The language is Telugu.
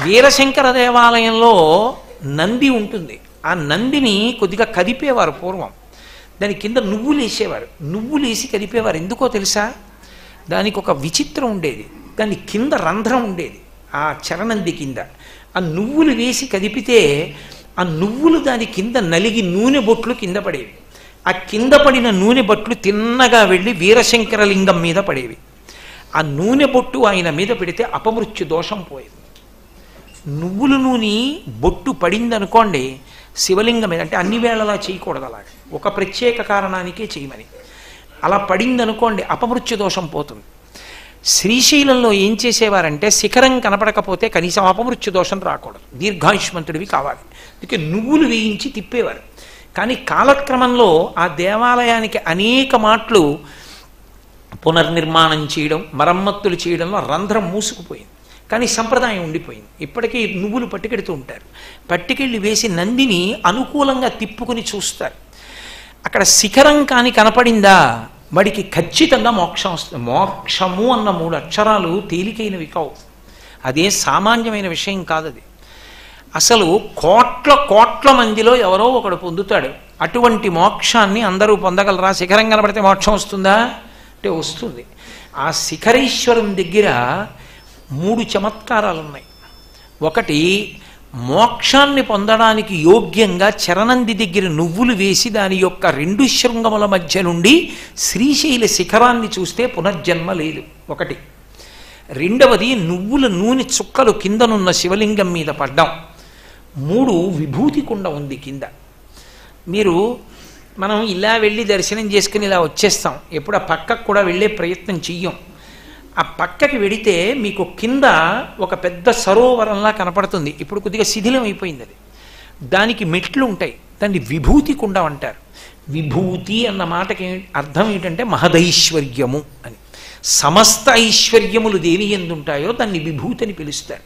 వీరశంకర దేవాలయంలో నంది ఉంటుంది. ఆ నందిని కొద్దిగా కదిపేవారు పూర్వం. దాని కింద నువ్వులు వేసేవారు. నువ్వులు వేసి కదిపేవారు. ఎందుకో తెలుసా? దానికి ఒక విచిత్రం ఉండేది. దాని కింద రంధ్రం ఉండేది ఆ చరణంది కింద. ఆ నువ్వులు వేసి కదిపితే ఆ నువ్వులు దాని కింద నలిగి నూనె బొట్లు కింద పడేవి. ఆ కింద పడిన నూనె బొట్లు తిన్నగా వెళ్ళి వీరశంకరలింగం మీద పడేవి. ఆ నూనె బొట్టు ఆయన మీద పెడితే అపమృత్యు దోషం పోయేది. నువ్వుల నూనె బొట్టు పడిందనుకోండి శివలింగం మీద, అంటే అన్ని వేళలా చేయకూడదు, అలాగే ఒక ప్రత్యేక కారణానికే చేయమని. అలా పడిందనుకోండి అపమృత్యు దోషం పోతుంది. శ్రీశైలంలో ఏం చేసేవారంటే శిఖరం కనపడకపోతే కనీసం అపమృత్యు దోషం రాకూడదు, దీర్ఘాయుష్మంతుడివి కావాలి. అందుకే నువ్వులు వేయించి తిప్పేవారు. కానీ కాలక్రమంలో ఆ దేవాలయానికి అనేక మాటలు పునర్నిర్మాణం చేయడం, మరమ్మతులు చేయడంలో రంధ్రం మూసుకుపోయింది. కానీ సంప్రదాయం ఉండిపోయింది. ఇప్పటికీ నువ్వులు పట్టుకెడుతూ ఉంటారు. పట్టుకెళ్ళి వేసి నందిని అనుకూలంగా తిప్పుకుని చూస్తారు. అక్కడ శిఖరం కానీ కనపడిందా వాడికి ఖచ్చితంగా మోక్షం వస్తుంది. మోక్షము అన్న 3 అక్షరాలు తేలికైనవి కావు. అదే సామాన్యమైన విషయం కాదు. అది అసలు కోట్ల కోట్ల మందిలో ఎవరో ఒకడు పొందుతాడు. అటువంటి మోక్షాన్ని అందరూ పొందగలరా? శిఖరం కనపడితే మోక్షం వస్తుందా అంటే వస్తుంది. ఆ శిఖరేశ్వరం దగ్గర 3 చమత్కారాలు ఉన్నాయి. ఒకటి, మోక్షాన్ని పొందడానికి యోగ్యంగా చరణంది దగ్గర నువ్వులు వేసి దాని యొక్క 2 శృంగముల మధ్య నుండి శ్రీశైల శిఖరాన్ని చూస్తే పునర్జన్మ లేదు. ఒకటి. రెండవది, నువ్వుల నూనె చుక్కలు కిందనున్న శివలింగం మీద పడ్డాం. 3, విభూతి కుండ ఉంది కింద. మనం ఇలా వెళ్ళి దర్శనం చేసుకుని ఇలా వచ్చేస్తాం. ఎప్పుడు ఆ పక్కకు కూడా వెళ్ళే ప్రయత్నం చెయ్యం. ఆ పక్కకి వెడితే మీకు కింద ఒక పెద్ద సరోవరంలా కనపడుతుంది. ఇప్పుడు కొద్దిగా శిథిలం అయిపోయింది అది. దానికి మెట్లు ఉంటాయి. దాన్ని విభూతి కుండ అంటారు. విభూతి అన్న మాటకి అర్థం ఏంటంటే మహదైశ్వర్యము అని. సమస్త ఐశ్వర్యములు దేని యందు ఉంటాయో దాన్ని విభూతి అని పిలుస్తారు.